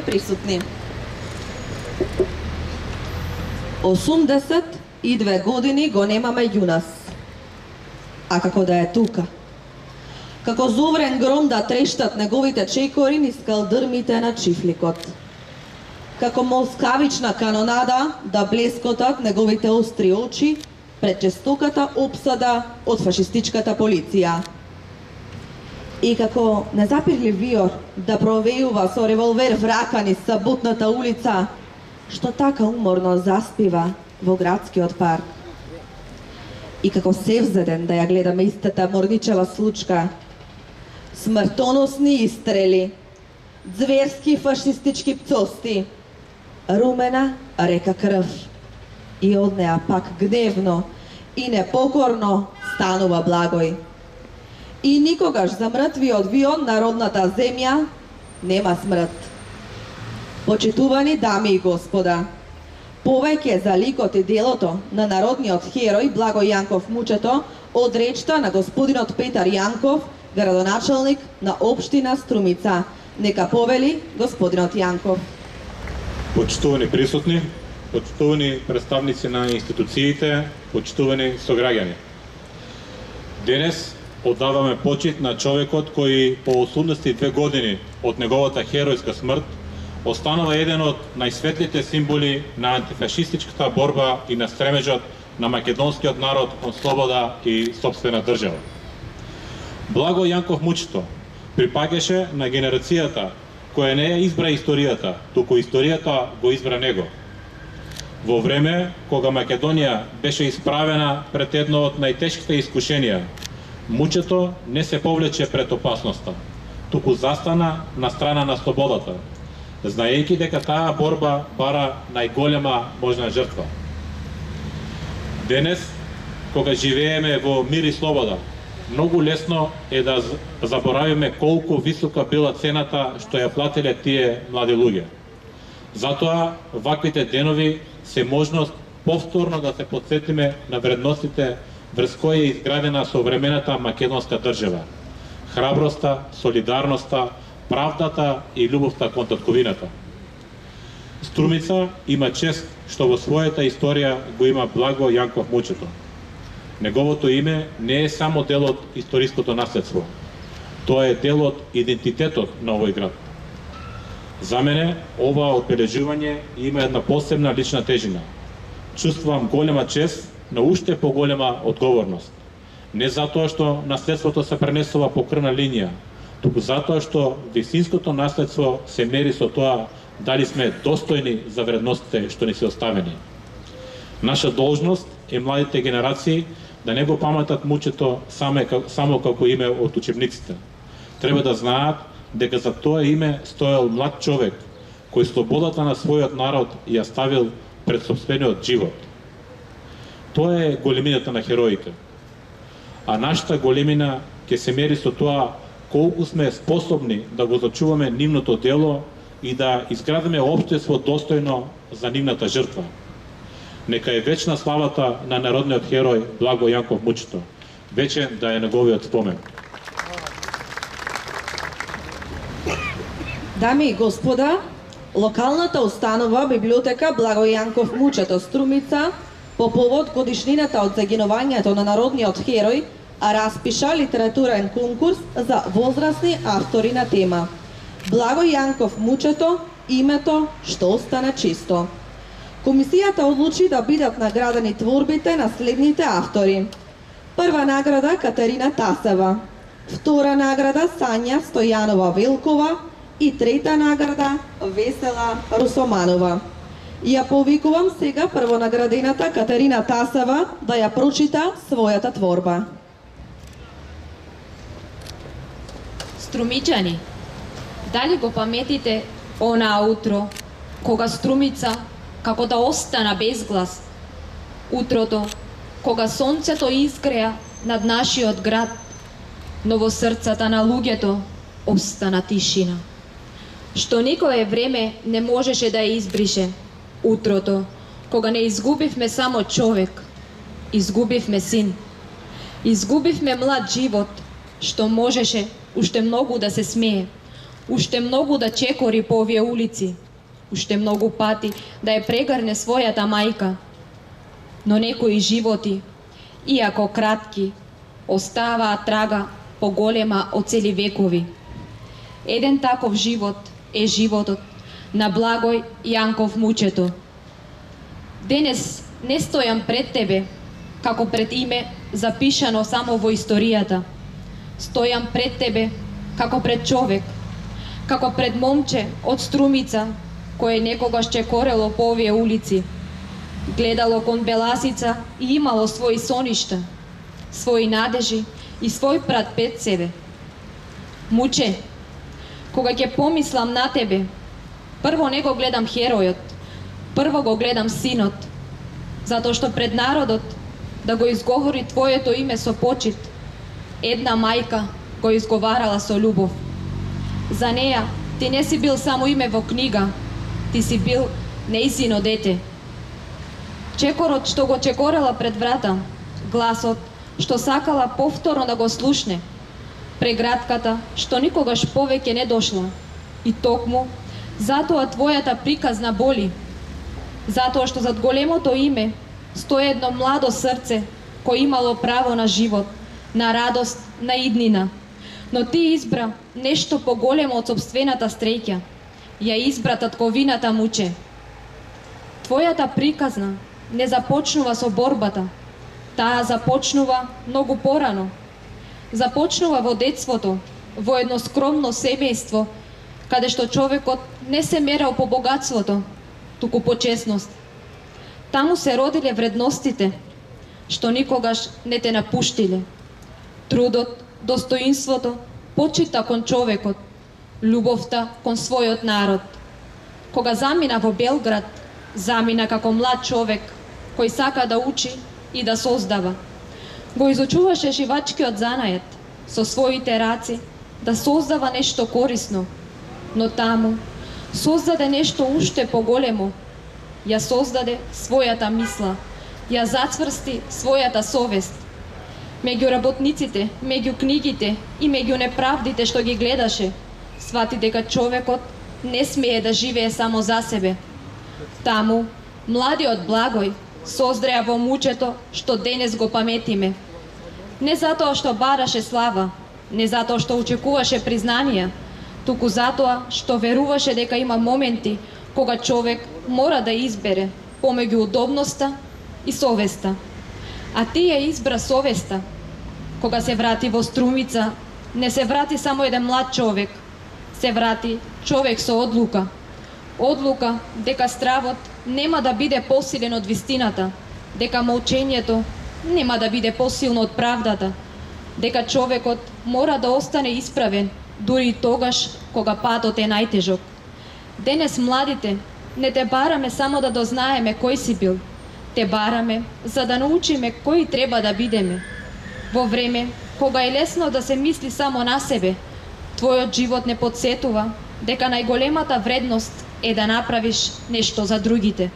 присутни. 82 години го немаме Јунас. А како да е тука? Како зоврен гром да трештат неговите чекори низ калдрмите на чифликот. Како москавична канонада да блескотат неговите остри очи пред жестоката опсада од фашистичката полиција. И како незапирлив виор да провејува со револвер в рака низ саботната улица, што така уморно заспива во градскиот парк. И како севзеден да ја гледаме истата морничева случка, смртоносни истрели, зверски фашистички пцости, румена река крв. И од неа пак гневно и непокорно станува Благој. И никогаш за мртвиот вион на родната земја нема смрт. Почитувани дами и господа, повеќе за ликот и делото на народниот херој Благој Јанков Мучето од речта на господинот Петар Јанков, градоначалник на општина Струмица. Нека повели господинот Јанков. Почитувани присутни, почитувани представници на институциите, почитувани сограѓани. Денес оддаваме почит на човекот кој по 82 години од неговата херојска смрт останува еден од најсветлите символи на антифашистичката борба и на стремежот на македонскиот народ кон слобода и сопствена држава. Благој Јанков Мучето припаѓаше на генерацијата која не ја избра историјата, туку историјата го избра него. Во време кога Македонија беше исправена пред едно од најтешките искушенија, Мучето не се повлече пред опасноста, туку застана на страна на слободата, знаејќи дека таа борба бара најголема можна жртва. Денес, кога живееме во мир и слобода, многу лесно е да заборавиме колку висока била цената што ја платиле тие млади луѓе. Затоа, ваквите денови се можност повторно да се потсетиме на вредностите врз кои е изградена современата македонска држава. Храброста, солидарноста, правдата и љубовта кон татковината. Струмица има чест што во својата историја го има Благој Јанков Мучето. Неговото име не е само дел од историското наследство. Тоа е дел од идентитетот на овој град. За мене, ова одбележување има една посебна лична тежина. Чувствувам голема чест, но уште поголема одговорност. Не затоа што наследството се пренесува по крвна линија, туку затоа што висинското наследство се мери со тоа дали сме достојни за вредностите што ни се оставени. Наша должност е младите генерации да не го паматат Мучето само како име од учебниците. Треба да знаат дека за тоа име стоел млад човек кој слободата на својот народ ја ставил пред сопствениот живот. Тоа е големината на хероите. А нашата големина ќе се мери со тоа колку сме способни да го зачуваме нивното дело и да изградиме општество достојно за нивната жртва. Нека е вечна славата на народниот херој Благој Јанков Мучето. Вечен да е неговиот спомен. Дами и господа, локалната установа библиотека Благој Јанков Мучето Струмица по повод годишнината од загинувањето на народниот херој распиша литературен конкурс за возрастни автори на тема Благој Јанков Мучето, името што остана чисто. Комисијата одлучи да бидат наградени творбите на следните автори. Прва награда Катерина Тасева, втора награда Сања Стојанова Велкова и трета награда Весела Русоманова. Ја повикувам сега првонаградената Катерина Тасева да ја прочита својата творба. Струмичани, дали го паметите онаа утро, кога Струмица како да остана без глас? Утрото, кога сонцето изгреа над нашиот град, но во срцата на луѓето остана тишина, што никое време не можеше да ја избрише. Утрото, кога не изгубивме само човек, изгубивме син, изгубивме млад живот, што можеше уште многу да се смее. уште многу да чекори по овие улици, уште многу пати да ја прегарне својата мајка. Но некои животи, иако кратки, оставаат трага поголема од цели векови. Еден таков живот е животот на Благој Јанков Мучето. Денес не стојам пред тебе како пред име запишано само во историјата. Стојам пред тебе како пред човек, како пред момче од Струмица кое некогаш чекорело по овие улици, гледало кон Беласица и имало своји соништа, своји надежи и свој прат пред себе. Муче, кога ќе помислам на тебе, прво не го гледам херојот, прво го гледам синот, затоа што пред народот да го изговори твоето име со почит, една мајка го изговарала со љубов. За неја ти не си бил само име во книга, ти си бил нејзино дете. Чекорот што го чекорела пред врата, гласот што сакала повторно да го слушне, прегратката што никогаш повеќе не дошла. И токму затоа твојата приказна боли, затоа што зад големото име стои едно младо срце кој имало право на живот, на радост, на иднина. Но ти избра нешто поголемо од сопствената стреќа. Ја избра татковината Муче. Твојата приказна не започнува со борбата. Таа започнува многу порано. Започнува во детството, во едно скромно семејство, каде што човекот не се мерал по богатството, туку по честност. Таму се родиле вредностите, што никогаш не те напуштиле. Трудот, достоинството, почита кон човекот, љубовта кон својот народ. Кога замина во Белград, замина како млад човек, кој сака да учи и да создава. Го изучуваше шивачкиот занајет, со своите раци, да создава нешто корисно, но таму создаде нешто уште поголемо. Ја создаде својата мисла, ја зацврсти својата совест. Меѓу работниците, меѓу книгите и меѓу неправдите што ги гледаше, свати дека човекот не смее да живее само за себе. Таму, младиот Благој создреа во Мучето што денес го паметиме. Не затоа што бараше слава, не затоа што очекуваше признанија, туку затоа што веруваше дека има моменти кога човек мора да избере помеѓу удобноста и совеста. А ти ја избра совеста. Кога се врати во Струмица, не се врати само еден млад човек, се врати човек со одлука. Одлука дека стравот нема да биде посилен од вистината, дека молчењето нема да биде посилно од правдата, дека човекот мора да остане исправен, дури и тогаш кога патот е најтежок. Денес младите не те бараме само да дознаеме кој си бил, те бараме за да научиме кој треба да бидеме. Во време кога е лесно да се мисли само на себе, твојот живот не подсетува дека најголемата вредност е да направиш нешто за другите.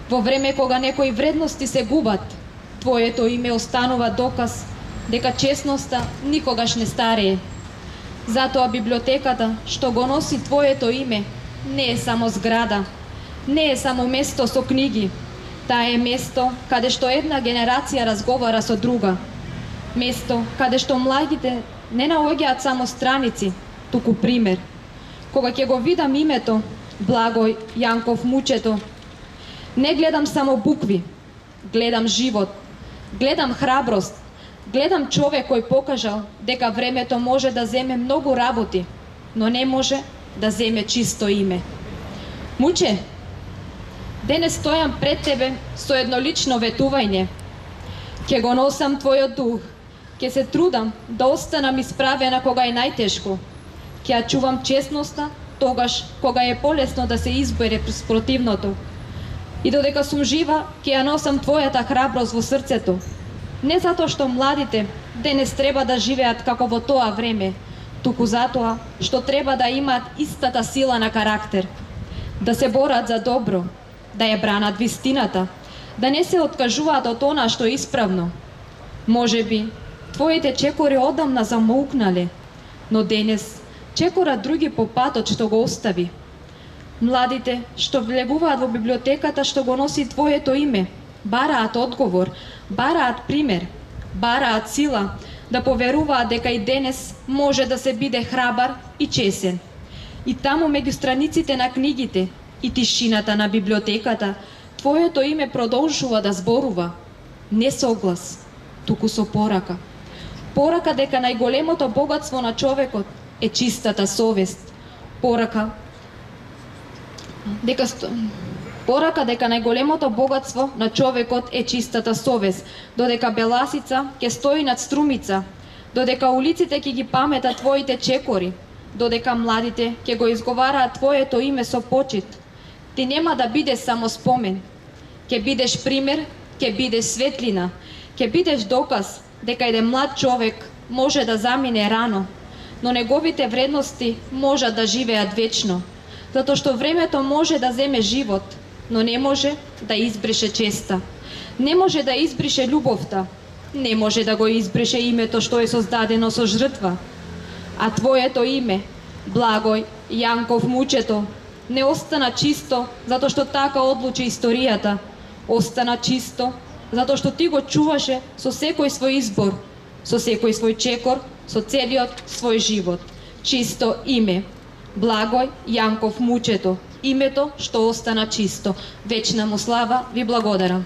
Во време кога некои вредности се губат, твоето име останува доказ дека честноста никогаш не старее. Затоа библиотеката што го носи твоето име не е само зграда, не е само место со книги, таа е место каде што една генерација разговара со друга. Место каде што младите не наоѓаат само страници, туку пример. Кога ќе го видам името Благој Јанков Мучето, не гледам само букви, гледам живот, гледам храброст, гледам човек кој покажал дека времето може да земе многу работи, но не може да земе чисто име. Муче, денес стојам пред тебе со едно лично ветување. Ќе го носам твојот дух, ќе се трудам да останам исправена кога е најтешко. Ќе ја чувам честноста тогаш кога е полесно да се избере спротивното. И додека сум жива, ќе ја носам твојата храброст во срцето. Не затоа што младите денес треба да живеат како во тоа време, туку затоа што треба да имаат истата сила на карактер, да се борат за добро, да ја бранат вистината, да не се откажуваат од она што е исправно. Можеби твоите чекори одамна замолкнале, но денес чекора други по патот што го остави. Младите што влегуваат во библиотеката што го носи Твоето име, бараат одговор, бараат пример, бараат сила да поверуваат дека и денес може да се биде храбар и чесен. И таму меѓу страниците на книгите и тишината на библиотеката, Твоето име продолжува да зборува, не со глас, туку со порака. Порака дека најголемото богатство на човекот е чистата совест. Порака дека најголемото богатство на човекот е чистата совест, додека беласица ќе стои над струмица, додека улиците ќе ги паметат Твоите чекори, додека младите ќе го изговараат Твоето име со почит. Ти нема да бидеш само спомен, ќе бидеш пример, ќе бидеш светлина, ќе бидеш доказ дека еден млад човек може да замине рано, но неговите вредности можат да живеат вечно, затоа што времето може да земе живот, но не може да избрише честа, не може да избрише љубовта, не може да го избрише името што е создадено со жртва. А Твоето име, Благој Јанков Мучето, не остана чисто затоа што така одлучи историјата, остана чисто затоа што Ти го чуваше со секој свој избор, со секој свој чекор, со целиот свој живот. Чисто име, Благој Јанков Мучето, името што остана чисто. Вечна му слава, Ви благодарам.